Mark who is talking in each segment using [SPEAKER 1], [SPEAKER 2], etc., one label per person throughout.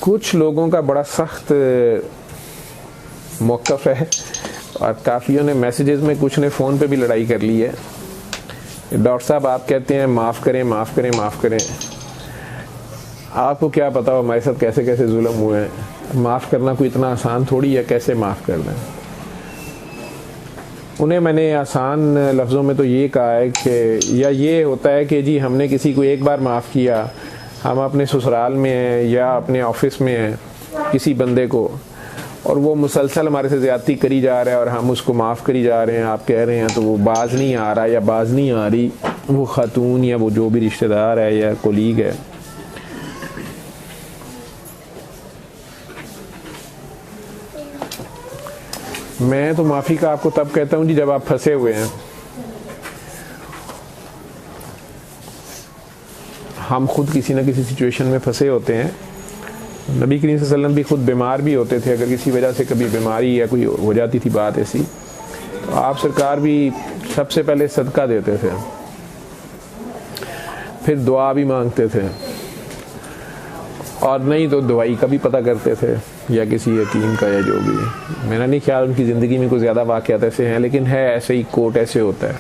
[SPEAKER 1] کچھ لوگوں کا بڑا سخت موقف ہے اور کافیوں نے میسیجز میں، کچھ نے فون پہ بھی لڑائی کر لی ہے. ڈاکٹر صاحب آپ کہتے ہیں معاف کریں معاف کریں معاف کریں، آپ کو کیا پتا ہو ہمارے ساتھ کیسے کیسے ظلم ہوئے ہیں. معاف کرنا کوئی اتنا آسان تھوڑی ہے، کیسے معاف کرنا ہے. انہیں میں نے آسان لفظوں میں تو یہ کہا ہے کہ یا یہ ہوتا ہے کہ جی ہم نے کسی کو ایک بار معاف کیا، ہم اپنے سسرال میں ہیں یا اپنے آفس میں ہیں کسی بندے کو، اور وہ مسلسل ہمارے سے زیادتی کری جا رہا ہے اور ہم اس کو معاف کری جا رہے ہیں، آپ کہہ رہے ہیں تو وہ باز نہیں آ رہا یا باز نہیں آ رہی، وہ خاتون یا وہ جو بھی رشتہ دار ہے یا کولیگ ہے. میں تو معافی کا آپ کو تب کہتا ہوں جی جب آپ پھنسے ہوئے ہیں. ہم خود کسی نہ کسی سچویشن میں پھنسے ہوتے ہیں. نبی کریم صلی اللہ علیہ وسلم بھی خود بیمار بھی ہوتے تھے، اگر کسی وجہ سے کبھی بیماری یا کوئی ہو جاتی تھی بات ایسی، تو آپ سرکار بھی سب سے پہلے صدقہ دیتے تھے، پھر دعا بھی مانگتے تھے، اور نہیں تو دوائی کا بھی پتہ کرتے تھے یا کسی یتیم کا یا جو بھی. میرا نہیں خیال ان کی زندگی میں کوئی زیادہ واقعات ایسے ہیں، لیکن ہے ایسے ہی، کوٹ ایسے ہوتا ہے.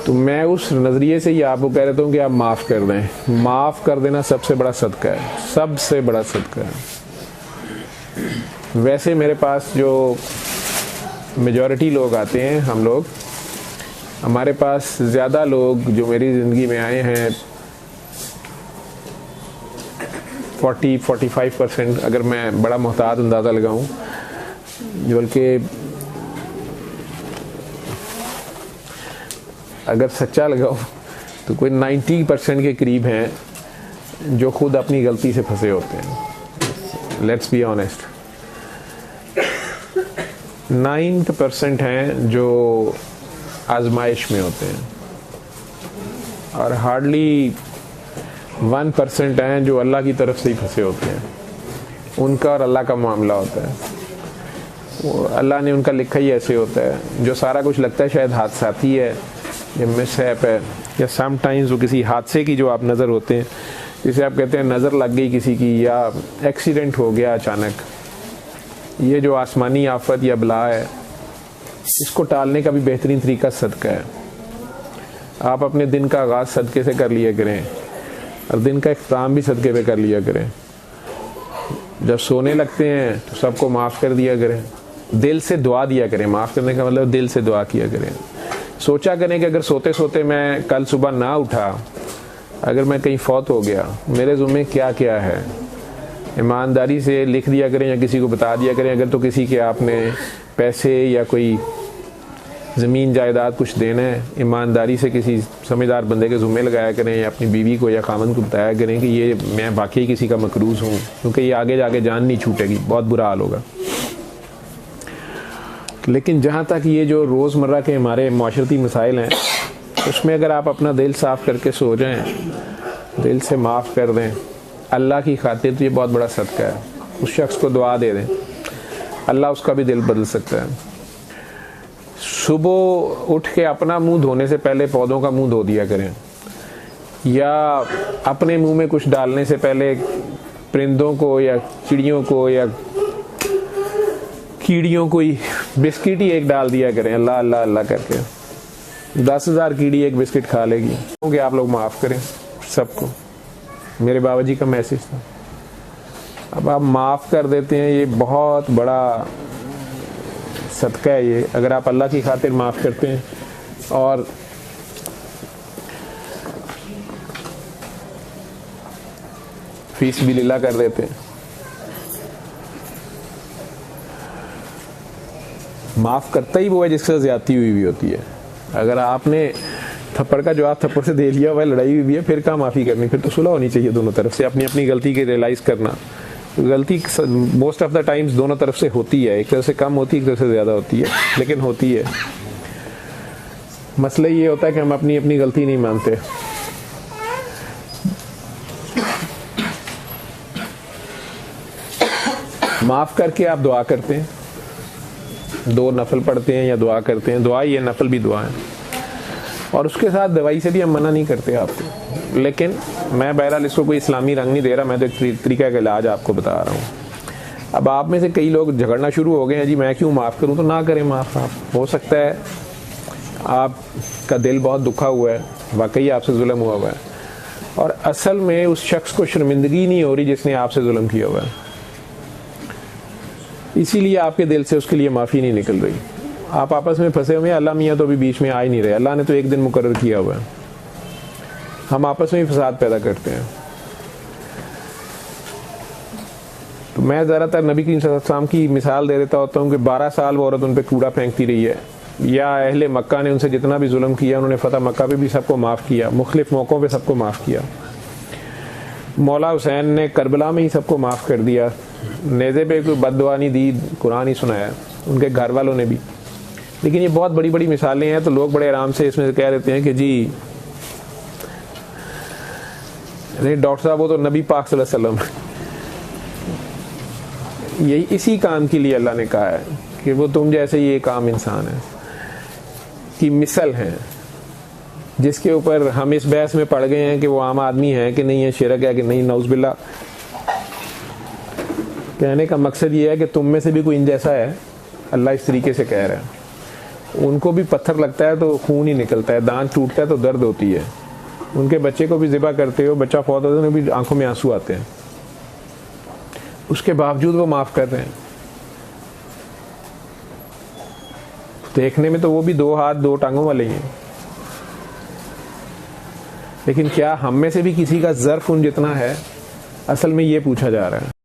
[SPEAKER 1] تو میں اس نظریے سے ہی آپ کو کہہ رہتا ہوں کہ آپ معاف کر دیں. معاف کر دینا سب سے بڑا صدقہ ہے، سب سے بڑا صدقہ ہے. ویسے میرے پاس جو میجورٹی لوگ آتے ہیں، ہم لوگ، ہمارے پاس زیادہ لوگ جو میری زندگی میں آئے ہیں 40-45%، اگر میں بڑا محتاط اندازہ لگاؤں، بلکہ اگر سچا لگاؤ تو کوئی 90% کے قریب ہیں جو خود اپنی غلطی سے پھنسے ہوتے ہیں. Let's be honest. 9% ہیں جو آزمائش میں ہوتے ہیں، اور ہارڈلی 1% ہیں جو اللہ کی طرف سے ہی پھنسے ہوتے ہیں. ان کا اور اللہ کا معاملہ ہوتا ہے. وہ اللہ نے ان کا لکھا ہی ایسے ہوتا ہے. جو سارا کچھ لگتا ہے شاید حادثاتی ہے یا مس ہیپ ہے، یا سم ٹائمز وہ کسی حادثے کی جو آپ نظر ہوتے ہیں، جسے آپ کہتے ہیں نظر لگ گئی کسی کی، یا ایکسیڈنٹ ہو گیا اچانک. یہ جو آسمانی آفت یا بلا ہے، اس کو ٹالنے کا بھی بہترین طریقہ صدقہ ہے. آپ اپنے دن کا آغاز صدقے سے کر لیا کریں، اور دن کا اختتام بھی صدقے پہ کر لیا کریں. جب سونے لگتے ہیں تو سب کو معاف کر دیا کریں، دل سے دعا دیا کریں. معاف کرنے کا مطلب دل سے دعا کیا کریں. سوچا کریں کہ اگر سوتے سوتے میں کل صبح نہ اٹھا، اگر میں کہیں فوت ہو گیا، میرے ذمہ کیا کیا ہے. ایمانداری سے لکھ دیا کریں یا کسی کو بتا دیا کریں. اگر تو کسی کے آپ نے پیسے یا کوئی زمین جائیداد کچھ دینا ہے، ایمانداری سے کسی سمجھدار بندے کے ذمہ لگایا کریں، یا اپنی بیوی کو یا خاوند کو بتایا کریں کہ یہ میں واقعی کسی کا مقروض ہوں، کیونکہ یہ آگے جا کے جان نہیں چھوٹے گی، بہت برا حال ہوگا. لیکن جہاں تک یہ جو روزمرہ کے ہمارے معاشرتی مسائل ہیں، اس میں اگر آپ اپنا دل صاف کر کے سو جائیں، دل سے معاف کر دیں اللہ کی خاطر، تو یہ بہت بڑا صدقہ ہے. اس شخص کو دعا دے دیں، اللہ اس کا بھی دل بدل سکتا ہے. صبح اٹھ کے اپنا منہ دھونے سے پہلے پودوں کا منہ دھو دیا کریں، یا اپنے منہ میں کچھ ڈالنے سے پہلے پرندوں کو یا چڑیوں کو یا کیڑیوں کو بسکٹ ہی ایک ڈال دیا کریں. اللہ اللہ اللہ کر کے 10,000 کیڑی ایک بسکٹ کھا لے گی. کہ آپ لوگ معاف کریں سب کو. میرے بابا جی کا میسج تھا. اب آپ معاف کر دیتے ہیں، یہ بہت بڑا صدقہ ہے. یہ اگر آپ اللہ کی خاطر معاف کرتے ہیں اور فی سبیل اللہ کر دیتے ہیں. معاف کرتا ہی وہ ہے جس سے زیادتی ہوئی ہوتی ہے. اگر آپ نے تھپڑ کا جواب تھپڑ سے دے لیا ہوا ہے، لڑائی ہوئی ہے، پھر کہاں معافی کرنی؟ پھر تو صلح ہونی چاہیے دونوں طرف سے. اپنی اپنی غلطی کی ریئلائز کرنا. غلطی موسٹ آف دا ٹائمز دونوں طرف سے ہوتی ہے، ایک طرف سے کم ہوتی ہے، ایک طرف سے زیادہ ہوتی ہے، لیکن ہوتی ہے. مسئلہ یہ ہوتا ہے کہ ہم اپنی اپنی غلطی نہیں مانتے. معاف کر کے آپ دعا کرتے ہیں، 2 نفل پڑھتے ہیں یا دعا کرتے ہیں. دعا ہی ہے، نفل بھی دعا ہے. اور اس کے ساتھ دوائی سے بھی ہم منع نہیں کرتے آپ کو، لیکن میں بہرحال اس کو کوئی اسلامی رنگ نہیں دے رہا، میں تو ایک طریقہ کا علاج آپ کو بتا رہا ہوں۔ اب آپ میں سے کئی لوگ جھگڑنا شروع ہو گئے ہیں، جی میں کیوں معاف کروں، تو نہ کریں معاف آپ، ہو سکتا ہے آپ کا دل بہت دکھا ہوا ہے، واقعی آپ سے ظلم ہوا ہوا ہے، اور اصل میں اس شخص کو شرمندگی نہیں ہو رہی جس نے آپ سے ظلم کیا ہوا ہے، اسی لیے آپ کے دل سے اس کے لیے معافی نہیں نکل رہی۔ آپ آپس میں پھنسے ہوئے ہیں، اللہ میاں تو ابھی بیچ میں آ ہی نہیں رہے، اللہ نے تو ایک دن مقرر کیا ہوا ہے، ہم آپس میں ہی فساد پیدا کرتے ہیں۔ تو میں زیادہ تر نبی کریم صلی اللہ علیہ وسلم کی مثال دے دیتا ہوتا ہوں کہ 12 سال وہ عورت ان پہ کوڑا پھینکتی رہی ہے، یا اہل مکہ نے ان سے جتنا بھی ظلم کیا انہوں نے فتح مکہ پہ بھی سب کو معاف کیا، مختلف موقعوں پہ سب کو معاف کیا، مولا حسین نے کربلا میں ہی سب کو معاف کر دیا، نیزے پہ کوئی بد دعا نہیں دی، قرآن ہی سنایا، ان کے گھر والوں نے بھی۔ لیکن یہ بہت بڑی بڑی مثالیں ہیں، تو لوگ بڑے آرام سے اس میں کہہ دیتے ہیں کہ جی نہیں ڈاکٹر صاحب وہ تو نبی پاک صلی اللہ علیہ وسلم، یہی اسی کام کے لیے اللہ نے کہا ہے کہ وہ تم جیسے یہ ایک عام انسان ہے کی مثل ہیں، جس کے اوپر ہم اس بحث میں پڑ گئے ہیں کہ وہ عام آدمی ہے کہ نہیں ہے، شرک ہے کہ نہیں، نعوذ باللہ۔ کہنے کا مقصد یہ ہے کہ تم میں سے بھی کوئی ان جیسا ہے، اللہ اس طریقے سے کہہ رہا ہے، ان کو بھی پتھر لگتا ہے تو خون ہی نکلتا ہے، دانت ٹوٹتا ہے تو درد ہوتی ہے، ان کے بچے کو بھی ذبح کرتے ہو، بچہ فوت ہوتا ہے بھی آنکھوں میں آنسو آتے ہیں، اس کے باوجود وہ معاف کر رہے ہیں۔ دیکھنے میں تو وہ بھی 2 ہاتھ 2 ٹانگوں والے ہی ہیں، لیکن کیا ہم میں سے بھی کسی کا ظرف ان جتنا ہے؟ اصل میں یہ پوچھا جا رہا ہے۔